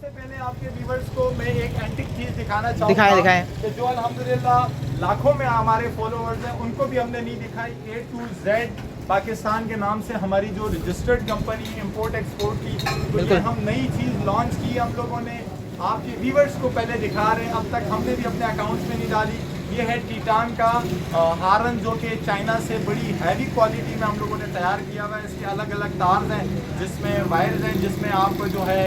सबसे पहले आपके व्यूवर्स को मैं एक एंटिक चीज दिखाना चाहूँगा। दिखाएं कि जो अल्हम्दुलिल्लाह लाखों में हमारे फॉलोअर्स हैं, उनको भी हमने नहीं दिखाई। A to Z पाकिस्तान के नाम से हमारी जो रजिस्टर्ड कंपनी इंपोर्ट एक्सपोर्ट की, तो ये हम नई चीज़ लॉन्च की हम लोगों ने, आपके व्यूवर्स को पहले दिखा रहे हैं। अब तक हमने भी अपने अकाउंट्स में नहीं डाली। ये है टीटान का हारन, जो कि चाइना से बड़ी हैवी क्वालिटी में हम लोगों ने तैयार किया हुआ है। इसके अलग अलग तार्स हैं, जिसमें वायर्स हैं, जिसमें आप जो है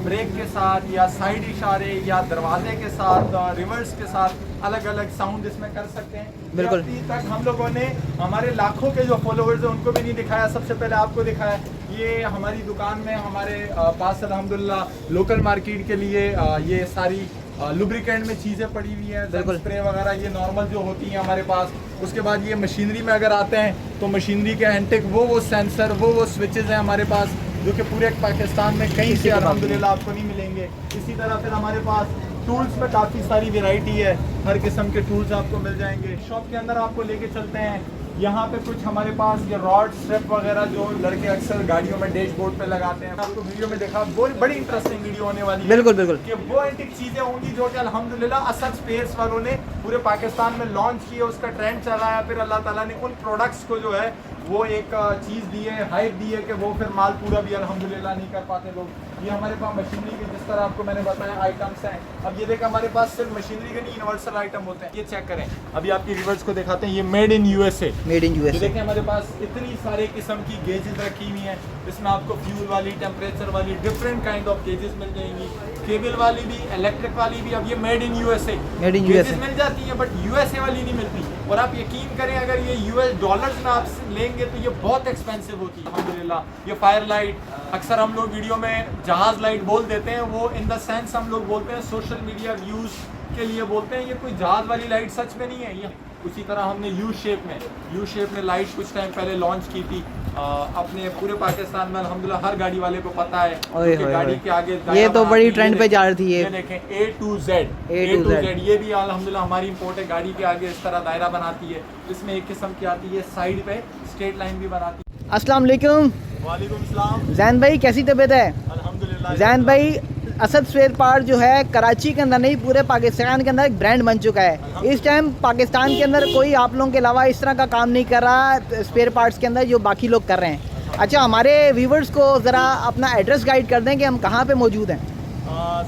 ब्रेक के साथ या साइड इशारे या दरवाजे के साथ रिवर्स के साथ अलग अलग साउंड इसमें कर सकते हैं। बिल्कुल। अभी तक हम लोगों ने हमारे लाखों के जो फॉलोअर्स हैं उनको भी नहीं दिखाया। सबसे पहले आपको दिखाया। ये हमारी दुकान में हमारे पास अल्हम्दुलिल्लाह लोकल मार्केट के लिए ये सारी लुब्रिकेंट में चीज़ें पड़ी हुई हैं, स्प्रे वगैरह ये नॉर्मल जो होती हैं हमारे पास। उसके बाद ये मशीनरी में अगर आते हैं तो मशीनरी के एंटिक वो सेंसर वो स्विचेस हैं हमारे पास, जो कि पूरे पाकिस्तान में कहीं से अल्हम्दुलिल्लाह आपको नहीं मिलेंगे। इसी तरह फिर हमारे पास टूल्स में काफ़ी सारी वैरायटी है, हर किस्म के टूल्स आपको मिल जाएंगे। शॉप के अंदर आपको लेके चलते हैं। यहाँ पे कुछ हमारे पास ये रॉड स्ट्रिप वगैरह जो लड़के अक्सर गाड़ियों में डैशबोर्ड पे लगाते हैं, आपको वीडियो में देखा, बड़ी इंटरेस्टिंग वीडियो होने वाली है। बिल्कुल बिल्कुल। कि वो एंटिक चीज़ें होंगी जो कि अल्हम्दुलिल्लाह असद स्पेस वालों ने पूरे पाकिस्तान में लॉन्च की है, उसका ट्रेंड चला है। फिर अल्लाह ताला ने उन प्रोडक्ट्स को जो है वो एक चीज़ दी है, हाइप दी है कि वो फिर माल पूरा भी अल्हम्दुलिल्लाह नहीं कर पाते लोग। ये हमारे पास मशीनरी के जिस तरह आपको मैंने बताया आइटम्स हैं। अब ये देखा हमारे पास सिर्फ मशीनरी के नहीं यूनिवर्सल आइटम होते हैं। ये चेक करें, अभी आपके व्यूअर्स को दिखाते हैं। ये made in USA, made in USA. देखें हमारे पास इतनी सारे किस्म की गेजेस रखी हुई हैं। इसमें आपको फ्यूल वाली, टेम्परेचर वाली, डिफरेंट काइंड ऑफ गेजेस मिल जाएंगी। केबल वाली भी, इलेक्ट्रिक वाली भी। अब ये made in USA, made in USA मिल जाती है, बट यूएसए वाली नहीं मिलती। और आप यकीन करें, अगर ये यूएस डॉलर्स में आप लेंगे तो ये बहुत एक्सपेंसिव होती है अल्हम्दुलिल्लाह। ये फायर लाइट, अक्सर हम लोग वीडियो में जहाज लाइट बोल देते हैं, वो इन द सेंस हम लोग बोलते हैं सोशल मीडिया व्यूज के लिए बोलते हैं। ये कोई जहाज वाली लाइट सच में नहीं है। ये उसी तरह हमने यू शेप में लाइट कुछ टाइम पहले लॉन्च की थी अपने पूरे पाकिस्तान में। अल्हम्दुलिल्लाह हर गाड़ी वाले को पता है कि गाड़ी के आगे ये तो बड़ी ट्रेंड पे जा रही थी। ये देखें A to Z, ये भी अल्हम्दुलिल्लाह हमारी इंपोर्ट है। गाड़ी के आगे इस तरह दायरा बनाती है। इसमें एक किस्म की आती है, साइड पे स्ट्रेट लाइन भी बनाती है। अस्सलाम वालेकुम। वालेकुम सलाम। जैन भाई कैसी तबीयत है? अल्हम्दुलिल्लाह। जैन भाई, असद स्पेयर पार्ट जो है कराची के अंदर नहीं पूरे पाकिस्तान के अंदर एक ब्रांड बन चुका है। इस टाइम पाकिस्तान के अंदर कोई आप लोगों के अलावा इस तरह का काम नहीं कर रहा स्पेयर पार्ट्स के अंदर जो बाकी लोग कर रहे हैं। अच्छा, हमारे व्यूवर्स को ज़रा अपना एड्रेस गाइड कर दें कि हम कहाँ पे मौजूद हैं।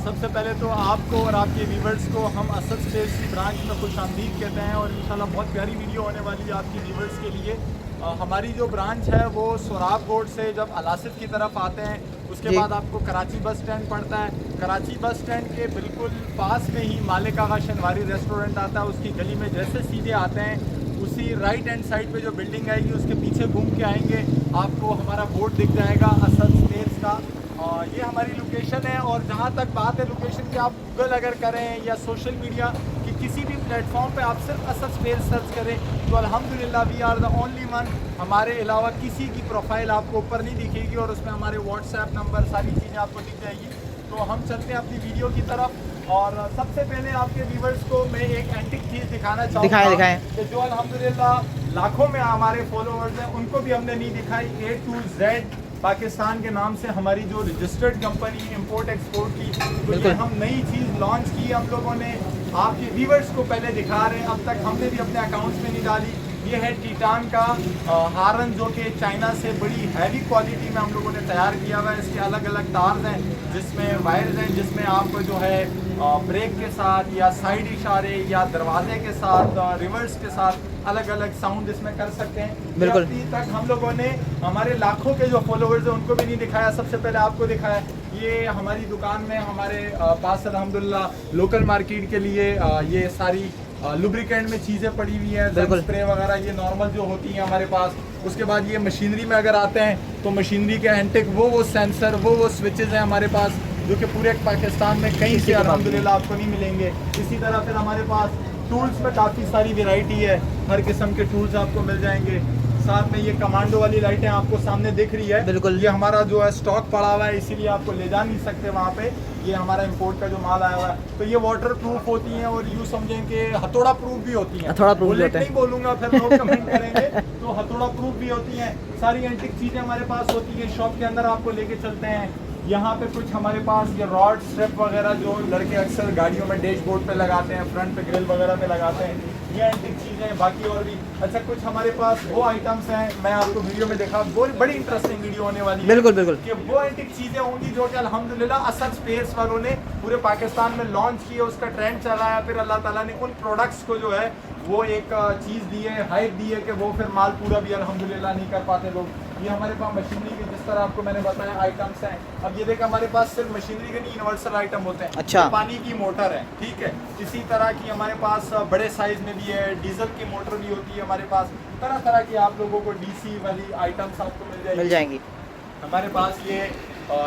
सबसे पहले तो आपको और आपके व्यूवर्स को हम असद स्पेस की ब्रांच में खुशामदीद कहते हैं, और इंशाल्लाह बहुत प्यारी वीडियो होने वाली है आपकी व्यूवर्स के लिए। हमारी जो ब्रांच है वो सोराब रोड से जब अलासिफ की तरफ आते हैं, उसके बाद आपको कराची बस स्टैंड पड़ता है। कराची बस स्टैंड के बिल्कुल पास में ही मालिक आगा शनवारी रेस्टोरेंट आता है। उसकी गली में जैसे सीधे आते हैं, उसी राइट हैंड साइड पे जो बिल्डिंग आएगी उसके पीछे घूम के आएंगे, आपको हमारा बोर्ड दिख जाएगा असद स्पेस का। ये हमारी लोकेशन है। और जहाँ तक बात है लोकेशन की, आप गूगल अगर करें या सोशल मीडिया कि किसी भी प्लेटफॉर्म पे आप सिर्फ असद स्पेस सर्च करें तो अल्हम्दुलिल्लाह we are the only one. हमारे अलावा किसी की प्रोफाइल आपको ऊपर नहीं दिखेगी, और उसमें हमारे व्हाट्सएप नंबर सारी चीज़ें आपको दिख जाएगी। तो हम चलते हैं अपनी वीडियो की तरफ। और सबसे पहले आपके व्यूवर्स को मैं एक एंटिक चीज़ दिखाना चाहूँगा। दिखाएं। कि जो अल्हम्दुलिल्लाह लाखों में हमारे फॉलोअर्स हैं, उनको भी हमने नहीं दिखाई। A to Z पाकिस्तान के नाम से हमारी जो रजिस्टर्ड कंपनी इंपोर्ट एक्सपोर्ट की, तो ये हम नई चीज़ लॉन्च की हम लोगों ने, आपके व्यूवर्स को पहले दिखा रहे हैं। अब तक हमने भी अपने अकाउंट्स में नहीं डाली। ये है टीटान का हारन, जो कि चाइना से बड़ी हैवी क्वालिटी में हम लोगों ने तैयार किया हुआ है। इसके अलग अलग तार्स हैं, जिसमें वायर्स हैं, जिसमें आप जो है ब्रेक के साथ या साइड इशारे या दरवाजे के साथ रिवर्स के साथ अलग अलग साउंड इसमें कर सकते हैं। बिल्कुल। अभी तक हम लोगों ने हमारे लाखों के जो फॉलोअर्स हैं उनको भी नहीं दिखाया। सबसे पहले आपको दिखाया। ये हमारी दुकान में हमारे पास अल्हम्दुलिल्लाह लोकल मार्केट के लिए ये सारी लुब्रिकेंट में चीज़ें पड़ी हुई हैं, स्प्रे वगैरह ये नॉर्मल जो होती हैं हमारे पास। उसके बाद ये मशीनरी में अगर आते हैं तो मशीनरी के एंटिक वो सेंसर वो स्विचेस हैं हमारे पास, जो कि पूरे पाकिस्तान में कहीं से अल्हम्दुलिल्लाह आपको नहीं मिलेंगे। इसी तरह फिर हमारे पास टूल्स में काफ़ी सारी वैरायटी है, हर किस्म के टूल्स आपको मिल जाएंगे। साथ में ये कमांडो वाली लाइटें आपको सामने दिख रही है। बिल्कुल। ये हमारा जो है स्टॉक पड़ा हुआ है, इसीलिए आपको ले जा नहीं सकते वहाँ पे। ये हमारा इंपोर्ट का जो माल आया हुआ है, तो ये वाटर प्रूफ होती हैं, और यूँ समझें कि हथौड़ा प्रूफ भी होती हैं। हथौड़ा प्रूफ बुलेट नहीं बोलूँगा, फिर लोग कमेंट करेंगे। तो हथौड़ा प्रूफ भी होती हैं। सारी एंटिक चीज़ें हमारे पास होती हैं। शॉप के अंदर आपको लेके चलते हैं। यहाँ पे कुछ हमारे पास ये रॉड स्ट्रिप वगैरह जो लड़के अक्सर गाड़ियों में डैशबोर्ड पे लगाते हैं, फ्रंट पे ग्रिल वगैरह पे लगाते हैं, ये एंटिक चीज़ें हैं। बाकी और भी अच्छा कुछ हमारे पास वो आइटम्स हैं, मैं आपको वीडियो में देखा, वो बड़ी इंटरेस्टिंग वीडियो होने वाली है। बिल्कुल बिल्कुल कि वो एंटिक चीज़ें होंगी जो कि अल्हम्दुलिल्लाह असद स्पेस वालों ने पूरे पाकिस्तान में लॉन्च की है, उसका ट्रेंड चलाया, फिर अल्लाह ताला ने उन प्रोडक्ट्स को जो है वो एक चीज़ दी है, हाइप दी है कि वो फिर माल पूरा भी अल्हम्दुलिल्लाह नहीं कर पाते लोग। ये हमारे पास मशीनरी के जिस तरह आपको मैंने बताया आइटम्स हैं। अब ये देखिए हमारे पास सिर्फ मशीनरी के नहीं यूनिवर्सल आइटम होते हैं। अच्छा। ये पानी की मोटर है, ठीक है, इसी तरह की हमारे पास बड़े साइज में भी है, डीजल की मोटर भी होती है हमारे पास, तरह तरह की आप लोगों को डीसी वाली आइटम्स आपको मिल जाएंगी। हमारे पास ये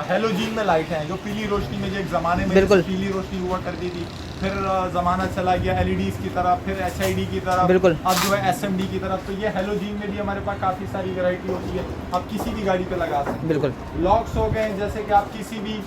हेलोजीन में लाइट हैं जो पीली रोशनी में जो एक ज़माने में बिल्कुल पीली रोशनी हुआ करती थी, फिर ज़माना चला गया एलईडीज़ की तरफ, फिर एचआईडी की तरफ, बिल्कुल अब जो है एसएमडी की तरफ। तो ये हेलोजीन में भी हमारे पास काफ़ी सारी वैरायटी होती है, आप किसी भी गाड़ी पे लगा सकते हैं। बिल्कुल लॉक्स हो गए, जैसे कि आप किसी भी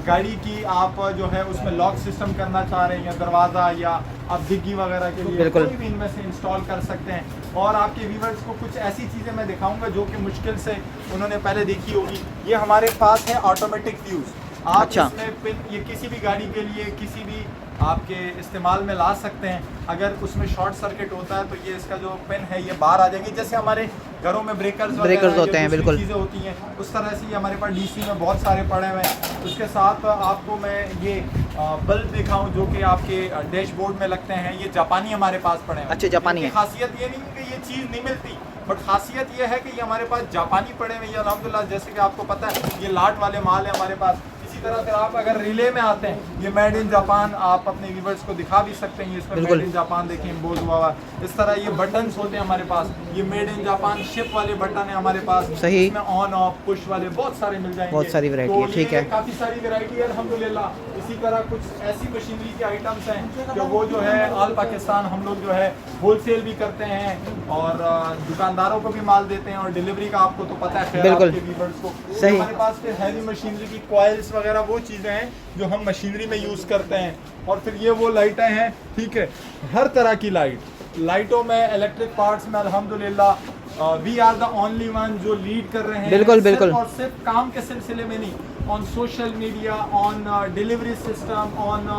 गाड़ी की आप जो है उसमें लॉक सिस्टम करना चाह रहे हैं, या दरवाज़ा या आप डिग्गी वगैरह के लिए बिल्कुल कोई भी इनमें से इंस्टॉल कर सकते हैं। और आपके व्यूवर्स को कुछ ऐसी चीज़ें मैं दिखाऊंगा जो कि मुश्किल से उन्होंने पहले देखी होगी। ये हमारे पास है ऑटोमेटिक फ्यूज़, आप अच्छा। इसमें पिन ये किसी भी गाड़ी के लिए किसी भी आपके इस्तेमाल में ला सकते हैं। अगर उसमें शॉर्ट सर्किट होता है तो ये इसका जो पिन है ये बाहर आ जाएगी, जैसे हमारे घरों में ब्रेकर्स होते हैं, बिल्कुल चीज़ें होती हैं, उस तरह से ये हमारे पास डीसी में बहुत सारे पड़े हुए हैं। उसके साथ आपको मैं ये बल्ब दिखाऊं जो कि आपके डैशबोर्ड में लगते हैं, ये जापानी हमारे पास पड़े हैं। अच्छा, जापानी है। खासियत ये नहीं कि ये चीज़ नहीं मिलती, बट खासियत ये है कि ये हमारे पास जापानी पड़े हुए हैं अल्हम्दुलिल्लाह। जैसे कि आपको पता है ये लाट वाले माल है हमारे पास। इसी तरह फिर आप अगर रिले में आते हैं, ये मेड इन जापान आप अपने व्यूवर्स को दिखा भी सकते हैं, इसमें मेड इन जापान देखें बोल हुआ। इस तरह ये बटन्स होते हैं हमारे पास, ये मेड इन जापान शिप वाले बटन है हमारे पास, सही, इसमें ऑन ऑफ पुश वाले बहुत सारे मिल जाएंगे, बहुत सारी वैरायटी है, ठीक है, काफ़ी सारी वैरायटी है अल्हम्दुलिल्लाह। इसी तरह कुछ ऐसी मशीनरी के आइटम्स हैं जो वो जो है ऑल पाकिस्तान हम लोग जो है होलसेल भी करते हैं और दुकानदारों को भी माल देते हैं, और डिलीवरी का आपको तो पता है बिल्कुल आपके व्यूअर्स को। सही। हमारे पास फिर हैवी मशीनरी की कॉइल्स वगैरह वो चीज़ें हैं जो हम मशीनरी में यूज़ करते हैं। और फिर ये वो लाइटें हैं, ठीक है, हर तरह की लाइटों में इलेक्ट्रिक पार्ट्स में अल्हम्दुलिल्लाह we are the only one जो लीड कर रहे हैं। बिल्कुल बिल्कुल। और सिर्फ काम के सिलसिले में नहीं, on social media, on delivery system, on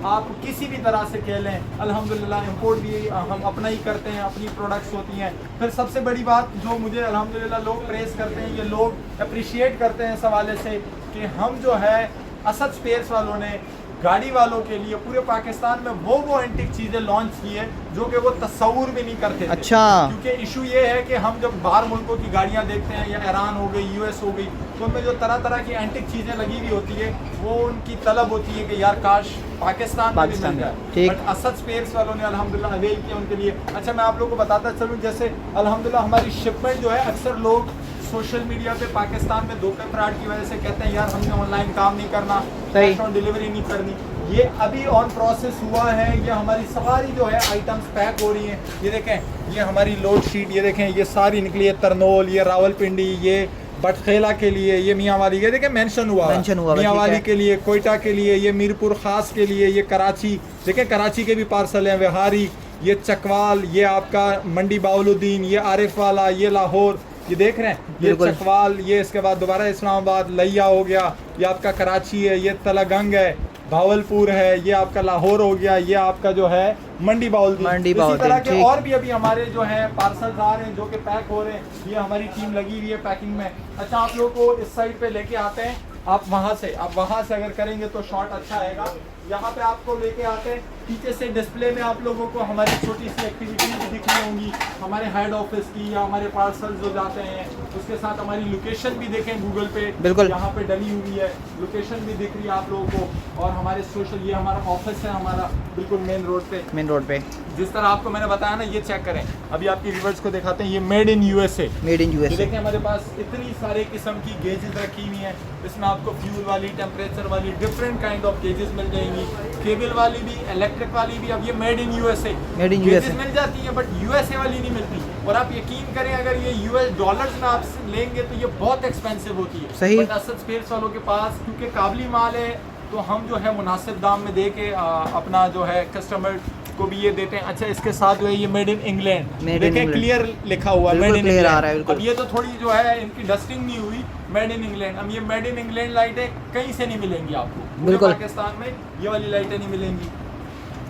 आप किसी भी तरह से कह लें, अल्हम्दुलिल्लाह इंपोर्ट भी हम अपना ही करते हैं, अपनी प्रोडक्ट्स होती हैं। फिर सबसे बड़ी बात जो मुझे अल्हम्दुलिल्लाह लोग प्रेस करते हैं, ये लोग अप्रिशिएट करते हैं इस हवाले से कि हम जो है असद स्पेयर्स वालों ने गाड़ी वालों के लिए पूरे पाकिस्तान में वो एंटिक चीज़ें लॉन्च की है जो कि वो तस्वूर भी नहीं करते थे। अच्छा। क्योंकि इशू ये है कि हम जब बाहर मुल्कों की गाड़ियाँ देखते हैं, या ईरान हो गई, यूएस हो गई, तो उनमें जो तरह तरह की एंटिक चीज़ें लगी हुई होती है, वो उनकी तलब होती है कि यार काश पाकिस्तान में भी मिल जाए। बट असद स्पेयर्स वालों ने अल्हम्दुलिल्लाह अवेल किया उनके लिए। अच्छा, मैं आप लोगों को बताता चलूँ, जैसे अल्हम्दुलिल्लाह हमारी शिपमेंट जो है, अक्सर लोग सोशल मीडिया पे पाकिस्तान में धोखे फ्रॉड की वजह से कहते हैं यार हमने ऑनलाइन काम नहीं करना, कैश ऑन डिलीवरी नहीं करनी। ये अभी ऑन प्रोसेस हुआ है, ये हमारी सारी जो है आइटम्स पैक हो रही हैं। ये देखें, ये हमारी लोड शीट, ये देखें, ये सारी निकली है, तरनोल, ये रावलपिंडी, ये बटखेला के लिए, ये मियाँ वाली, ये देखें मेंशन हुआ मियाँ वाली के लिए, कोयटा के लिए, ये मीरपुर खास के लिए, ये कराची, देखें कराची के भी पार्सल हैं, विहारी, ये चकवाल, ये आपका मंडी बाउलुद्दीन, ये आरिफ वाला, ये लाहौर, ये देख रहे हैं, ये चकवाल, ये इसके बाद दोबारा इस्लामाबाद, लिया हो गया, ये आपका कराची है, ये तलागंग है, भावलपुर है, ये आपका लाहौर हो गया, ये आपका जो है मंडी बाउलुद्दीन। इसी तरह के और भी अभी हमारे जो है पार्सल्स आ रहे हैं जो कि पैक हो रहे हैं। ये हमारी टीम लगी हुई है पैकिंग में। अच्छा, आप लोग को इस साइड पे लेके आते हैं, आप वहाँ से अगर करेंगे तो शॉट अच्छा आएगा। यहाँ पे आपको लेके आते हैं, पीछे से डिस्प्ले में आप लोगों को हमारी छोटी सी एक्टिविटी भी दिख रही होंगी, हमारे हेड ऑफिस की या हमारे पार्सल जो जाते हैं, उसके साथ हमारी लोकेशन भी देखें गूगल पे, बिल्कुल यहाँ पे डली हुई है, लोकेशन भी दिख रही है आप लोगों को। और हमारे सोशल, ये हमारा ऑफिस है हमारा बिल्कुल मेन रोड पे। जिस तरह आपको मैंने बताया ना, ये चेक करें, अभी आपके व्यूअर्स को दिखाते हैं, ये मेड इन यूएसए। देखें हमारे पास इतनी सारे किस्म की गेजेस रखी हुई हैं, इसमें आपको फ्यूल वाली, टेम्परेचर वाली, डिफरेंट काइंड ऑफ गेजेस मिल जाएंगी, केबल वाली भी, इलेक्ट्रिक वाली भी। अब ये मेड इन यूएसए गेजेस मिल जाती है, बट यूएसए वाली नहीं मिलती। और आप यकीन करें, अगर ये यूएस डॉलर्स में आप लेंगे तो ये बहुत एक्सपेंसिव होती है। सही। बट असद स्पेयर्स वालों के पास क्योंकि काबली माल है, तो हम जो है मुनासिब दाम में दे के अपना जो है कस्टमर को भी ये देते हैं। अच्छा, इसके साथ जो है ये मेड इन इंग्लैंड, देखिए क्लियर लिखा हुआ है, मेड इन इंग्लैंड। अब ये तो थोड़ी जो है इनकी डस्टिंग नहीं हुई, मेड इन इंग्लैंड। अब ये मेड इन इंग्लैंड लाइटें कहीं से नहीं मिलेंगी आपको, पूरे बिल्कुल। पाकिस्तान में ये वाली लाइटें नहीं मिलेंगी।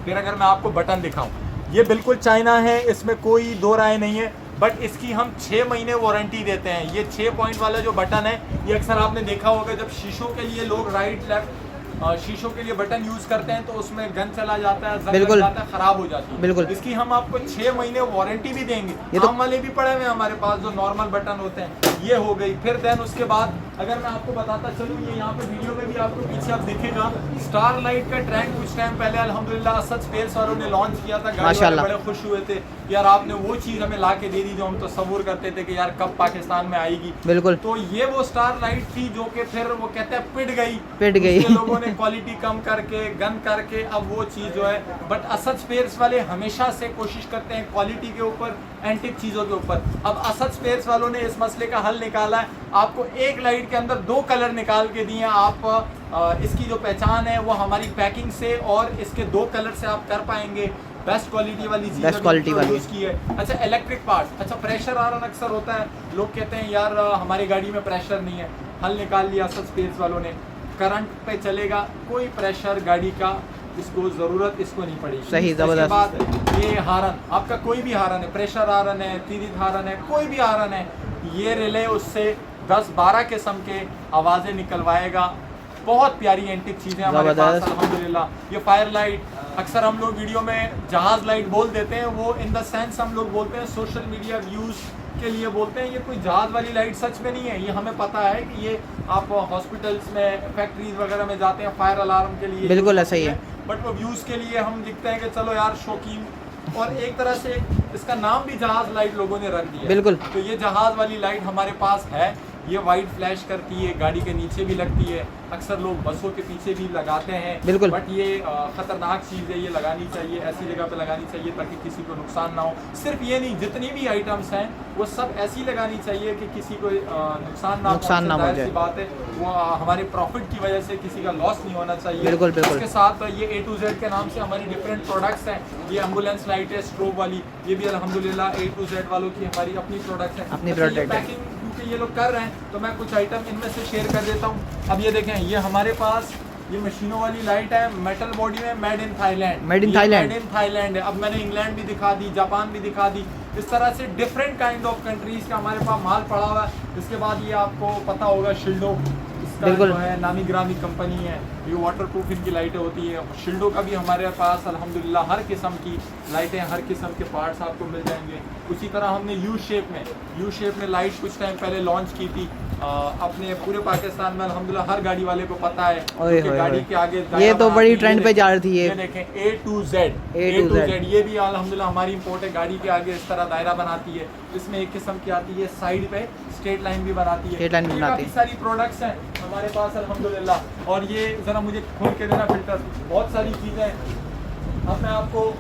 फिर अगर मैं आपको बटन दिखाऊं, ये बिल्कुल चाइना है, इसमें कोई दो राय नहीं है, बट इसकी हम 6 महीने वारंटी देते हैं। ये 6 पॉइंट वाला जो बटन है, ये अक्सर आपने देखा होगा जब शीशों के लिए लोग राइट लेफ्ट शीशों के लिए बटन यूज करते हैं तो उसमें गन चला जाता है, जंग बिल्कुल। लग जाता है, खराब हो जाती है। बिल्कुल। इसकी हम आपको 6 महीने वारंटी भी देंगे। ये तो आम वाले भी पड़े हुए हैं हमारे पास जो नॉर्मल बटन होते हैं, ये हो गई। फिर देन उसके बाद अगर मैं आपको बताता चलूँ, ये यहाँ पे वीडियो में भी आपको पीछे आप दिखेगा, स्टार लाइट का ट्रेंड कुछ टाइम पहले अल्हम्दुलिल्लाह असद स्पेस वालों ने लॉन्च किया था। गाड़ी वाले माशाल्लाह। बड़े खुश हुए थे यार आपने वो चीज़ हमें ला के दे दी जो हम तस्वुर करते थे कि यार कब पाकिस्तान में आएगी। बिल्कुल। तो ये वो स्टार लाइट थी जो कि फिर वो कहते हैं पिट गई। उसके लोगों ने क्वालिटी कम करके गन करके अब वो चीज़ जो है, बट असद स्पेयर्स वाले हमेशा से कोशिश करते हैं क्वालिटी के ऊपर, एंटिक चीज़ों के ऊपर। अब असद स्पेयर्स वालों ने इस मसले का हल निकाला है, आपको एक लाइट के अंदर 2 कलर निकाल के दिए। आप इसकी जो पहचान है वो हमारी पैकिंग से और इसके 2 कलर से आप कर पाएंगे। बेस्ट क्वालिटी वाली चीज़ बेस्ट क्वालिटी वाली यूज़ की है। अच्छा इलेक्ट्रिक पार्ट, अच्छा प्रेशर आयरन अक्सर होता है, लोग कहते हैं यार हमारी गाड़ी में प्रेशर नहीं है, हल निकाल लिया असद स्पेयर्स वालों ने, करंट पे चलेगा, कोई प्रेशर गाड़ी का इसको ज़रूरत इसको नहीं पड़ेगी। सही, इसके ज़बरदस्त। बाद ये हारन, आपका कोई भी हारन है, प्रेशर हारन है, तीरित हारन है, कोई भी हारन है, ये रिले उससे 10-12 किस्म के आवाज़ें निकलवाएगा। बहुत प्यारी एंटिक चीज़ें हमारे पास अल्हम्दुलिल्लाह। ये फायर लाइट, अक्सर हम लोग वीडियो में जहाज़ लाइट बोल देते हैं, वो इन द सेंस हम लोग बोलते हैं सोशल मीडिया व्यूज़ के लिए बोलते हैं। ये कोई जहाज़ वाली लाइट सच में नहीं है, ये हमें पता है कि ये आप हॉस्पिटल्स में, फैक्ट्रीज वगैरह में जाते हैं फायर अलार्म के लिए, बिल्कुल ऐसा ही है। बट वो व्यूज़ के लिए हम दिखते हैं कि चलो यार शौकीन, और एक तरह से इसका नाम भी जहाज़ लाइट लोगों ने रख दिया। बिल्कुल। तो ये जहाज़ वाली लाइट हमारे पास है, ये वाइट फ्लैश करती है, गाड़ी के नीचे भी लगती है, अक्सर लोग बसों के पीछे भी लगाते हैं। बिल्कुल। बट ये ख़तरनाक चीज़ है, ये लगानी चाहिए, ऐसी जगह पे लगानी चाहिए ताकि किसी को नुकसान ना हो। सिर्फ ये नहीं, जितनी भी आइटम्स हैं वो सब ऐसी लगानी चाहिए कि किसी को नुकसान ना हो जाए। बात है, वो हमारे प्रॉफिट की वजह से किसी का लॉस नहीं होना चाहिए। बिल्कुल बिल्कुल। इसके साथ ये A to Z के नाम से हमारी डिफरेंट प्रोडक्ट्स हैं। ये एम्बुलेंस लाइट है, स्ट्रोब वाली, ये भी अल्हम्दुलिल्लाह A to Z वालों की हमारी अपनी प्रोडक्ट्स हैं। अपनी अच्छा, ये प्रोडक्ट है। पैकिंग क्योंकि ये लोग कर रहे हैं तो मैं कुछ आइटम इनमें से शेयर कर देता हूँ। अब ये देखें, ये हमारे पास ये मशीनों वाली लाइट है, मेटल बॉडी में, made in Thailand. Made in Thailand. Made in Thailand है। अब मैंने इंग्लैंड भी दिखा दी, जापान भी दिखा दी, इस तरह से डिफरेंट काइंड ऑफ कंट्रीज का हमारे पास माल पड़ा हुआ है। इसके बाद ये आपको पता होगा शिल्डो, इसका बिल्कुल। जो है नामी ग्रामी कंपनी है, ये वाटर प्रूफ इनकी लाइटें होती है। शिल्डो का भी हमारे पास अल्हम्दुलिल्लाह हर किस्म की लाइटें, हर किस्म के पार्ट्स आपको मिल जाएंगे। उसी तरह हमने यू शेप में लाइट कुछ टाइम पहले लॉन्च की थी अपने पूरे पाकिस्तान में। अल्हम्दुलिल्लाह हर गाड़ी वाले को पता है कि गाड़ी के आगे ये तो बड़ी ट्रेंड पे जा रही थी। ये देखें A to Z, ये भी अल्हम्दुलिल्लाह हमारी इंपोर्ट है। गाड़ी के आगे इस तरह दायरा बनाती है, इसमें एक किस्म की आती है, साइड पे स्ट्रेट लाइन भी बनाती है। स्ट्रेट लाइन भी बनाती है। काफ़ी सारी प्रोडक्ट्स हैं हमारे पास अल्हम्दुलिल्लाह। और ये ज़रा मुझे खोल के देना फिल्टर, बहुत सारी चीज़ें। अब मैं आपको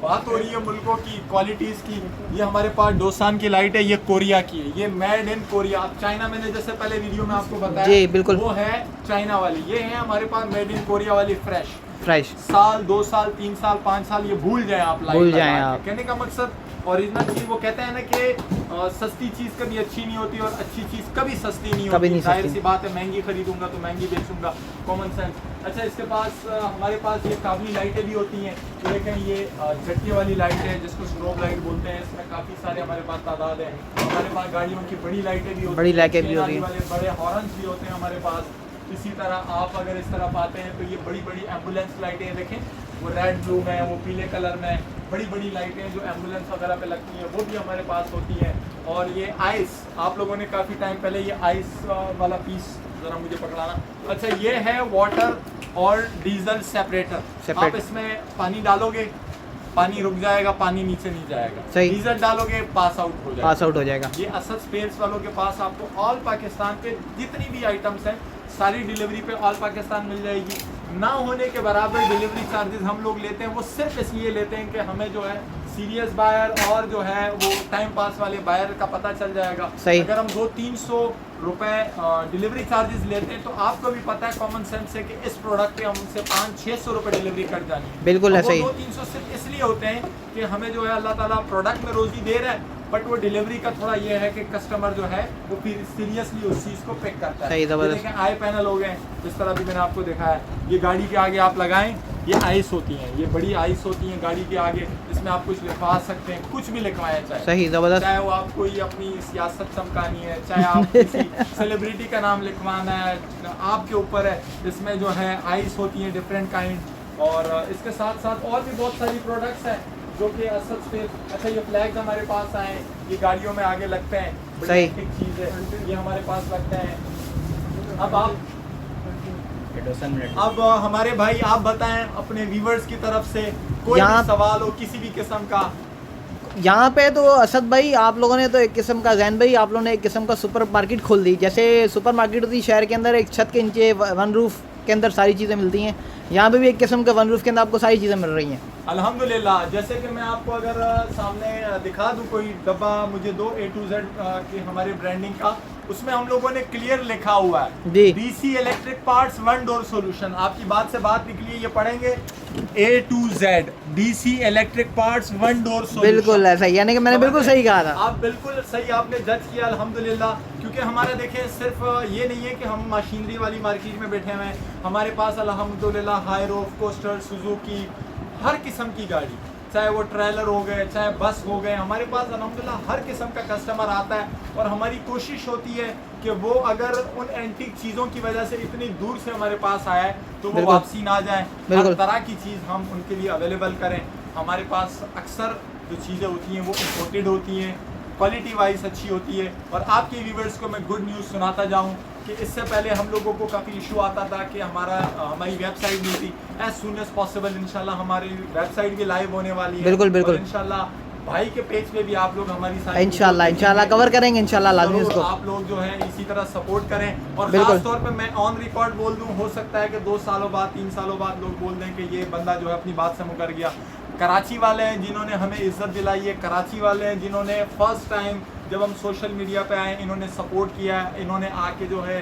बात हो रही है मुल्कों की क्वालिटीज़ की, ये हमारे पास डोसान की लाइट है, ये कोरिया की है, ये मेड इन कोरिया। अब चाइना मैंने जैसे पहले वीडियो में आपको बताया, जी बिल्कुल, वो है चाइना वाली। ये है हमारे पास मेड इन कोरिया वाली फ्रेश। साल 2 साल 3 साल 5 साल ये भूल जाएं आप, भूल जाएं आप। कहने का मकसद ओरिजिनल चीज़, वो कहते हैं ना कि सस्ती चीज़ कभी अच्छी नहीं होती और अच्छी चीज़ कभी सस्ती नहीं होती। जाहिर सी बात है, महंगी खरीदूंगा तो महंगी बेचूंगा, कॉमन सेंस। अच्छा, इसके पास हमारे पास ये काबली लाइटें भी होती हैं। तो देखें, ये झटके वाली लाइट है जिसको स्ट्रोब लाइट बोलते हैं। इसमें काफ़ी सारे हमारे पास तादाद है। हमारे पास गाड़ियों की बड़ी लाइटें भी होती हैं, बड़ी लाइटें भी होती हैं, बड़े हॉर्न्स भी होते हैं हमारे पास। इसी तरह आप अगर इस तरफ आते हैं तो ये बड़ी बड़ी एम्बुलेंस लाइटें देखें, वो रेड ब्लू में, वो पीले कलर में, बड़ी बड़ी लाइटें जो एम्बुलेंस वगैरह पे लगती हैं वो भी हमारे पास होती हैं। और ये आइस, आप लोगों ने काफ़ी टाइम पहले ये आइस वाला पीस ज़रा मुझे पकड़ाना। अच्छा, ये है वाटर और डीजल सेपरेटर। आप इसमें पानी डालोगे, पानी रुक जाएगा, पानी नीचे नहीं जाएगा। डीजल डालोगे, पास आउट हो जाएगा। ये असद स्पेयर्स वालों के पास आपको ऑल पाकिस्तान के जितनी भी आइटम्स हैं सारी डिलीवरी पे ऑल पाकिस्तान मिल जाएगी। ना होने के बराबर डिलीवरी चार्जेस हम लोग लेते हैं। वो सिर्फ इसलिए लेते हैं कि हमें जो है सीरियस बायर और जो है वो टाइम पास वाले बायर का पता चल जाएगा। अगर हम 200-300 रुपए डिलीवरी चार्जेस लेते हैं तो आपको भी पता है कॉमन सेंस से कि इस प्रोडक्ट पे हमसे 500-600 रुपए डिलीवरी कट जानी है। बिल्कुल ऐसा ही। 200-300 सिर्फ इसलिए होते हैं कि हमें जो है अल्लाह ताला प्रोडक्ट में रोजी दे रहा है, बट वो डिलीवरी का थोड़ा ये है कि कस्टमर जो है वो फिर सीरियसली उस चीज़ को पिक करता है। सही, जबरदस्त। देखें आई पैनल हो गए, जिस तरह भी मैंने आपको दिखाया, ये गाड़ी के आगे आप लगाएं, ये आइस होती हैं, ये बड़ी आइस होती हैं गाड़ी के आगे, इसमें आप कुछ लिखवा सकते हैं, कुछ भी लिखवाएं चाहे, सही, जबरदस्त। चाहे वो आप कोई अपनी सियासत चमकानी है, चाहे आप किसी सेलिब्रिटी का नाम लिखवाना है, आपके ऊपर है। इसमें जो है आइस होती हैं डिफरेंट काइंड, और इसके साथ साथ और भी बहुत सारी प्रोडक्ट्स हैं जो कि असद स्पेस। अच्छा, ये फ्लैग्स हमारे पास आए, ये गाड़ियों में आगे लगते हैं, बड़ी सही। एक चीज़ है, ये हमारे पास लगते हैं। अब हमारे भाई आप बताएं अपने व्यूवर्स की तरफ से कोई यहाँ- भी सवाल हो किसी भी किस्म का। यहाँ पे तो असद भाई आप लोगों ने तो एक किस्म का, जैन भाई आप लोगों ने एक किस्म का सुपर मार्केट खोल दी। जैसे सुपर मार्केट होती है शहर के अंदर, एक छत के नीचे वन रूफ के अंदर सारी चीज़ें मिलती हैं, यहाँ पे भी एक किस्म के वन रूफ के अंदर आपको सारी चीज़ें मिल रही हैं। अल्हम्दुलिल्लाह, जैसे कि मैं आपको अगर सामने दिखा दूं कोई डब्बा मुझे दो A to Z की हमारे ब्रांडिंग का, उसमें हम लोगों ने क्लियर लिखा हुआ है जी। DC electric parts one door solution. आपकी बात से बात निकली है, ये पढ़ेंगे A to Z DC electric parts one door solution. बिल्कुल ऐसा ही, यानी कि मैंने बिल्कुल सही कहा था। आप बिल्कुल सही आपने जज किया अल्हम्दुलिल्लाह, क्योंकि हमारा देखें सिर्फ ये नहीं है कि हम मशीनरी वाली मार्केट में बैठे हुए हैं, हमारे पास अल्हम्दुलिल्लाह हाईरोफ, कोस्टर, सुजुकी, हर किस्म की गाड़ी, चाहे वो ट्रेलर हो गए, चाहे बस हो गए, हमारे पास अल्हम्दुलिल्लाह हर किस्म का कस्टमर आता है। और हमारी कोशिश होती है कि वो अगर उन एंटीक चीज़ों की वजह से इतनी दूर से हमारे पास आया है तो वो बिल्कुल। वापसी ना जाए, हर बिल्कुल। तरह की चीज़ हम उनके लिए अवेलेबल करें। हमारे पास अक्सर जो चीज़ें होती हैं वो इम्पोर्टेड होती हैं, क्वालिटी वाइज अच्छी होती है। और आपके व्यूवर्स को मैं गुड न्यूज़ सुनाता जाऊं कि इससे पहले हम लोगों को काफ़ी इशू आता था कि हमारी वेबसाइट नहीं थी। एज सुन एज पॉसिबल इंशाल्लाह हमारी वेबसाइट भी लाइव होने वाली है। बिल्कुल, बिल्कुल। और इंशाल्लाह भाई के पेज पे भी आप लोग हमारी सारी इंशाल्लाह कवर करेंगे इंशाल्लाह लाजमी जरूर इसको। आप लोग जो है इसी तरह सपोर्ट करें। और बिल्कुल। खास तौर पे मैं ऑन रिकॉर्ड बोल दूं, हो सकता है कि 2 सालों बाद 3 सालों बाद लोग बोल दें कि ये बंदा जो है अपनी बात से मुकर गया। कराची वाले हैं जिन्होंने हमें इज्जत दिलाई है, कराची वाले हैं जिन्होंने फर्स्ट टाइम जब हम सोशल मीडिया पे आए इन्होंने सपोर्ट किया है, इन्होंने आके जो है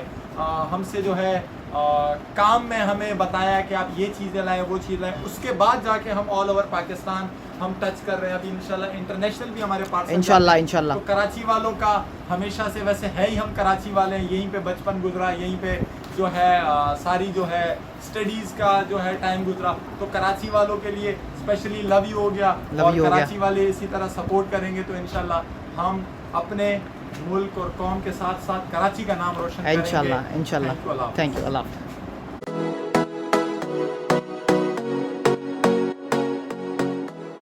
हमसे जो है काम में हमें बताया कि आप ये चीज़ें लाएं, वो चीज़ लाएं। उसके बाद जाके हम ऑल ओवर पाकिस्तान हम टच कर रहे हैं। अभी इंशाल्लाह इंटरनेशनल भी हमारे पास इंशाल्लाह। तो कराची वालों का हमेशा से, वैसे है ही हम कराची वाले हैं, यहीं पे बचपन गुजरा, यहीं पे जो है सारी जो है स्टडीज़ का जो है टाइम गुजरा। तो कराची वालों के लिए स्पेशली लव यू हो गया। और कराची वाले इसी तरह सपोर्ट करेंगे तो इंशाल्लाह हम अपने मुल्क और कौम के साथ साथ कराची का नाम रोशन करेंगे। इंशाल्लाह। Thank you, Allah.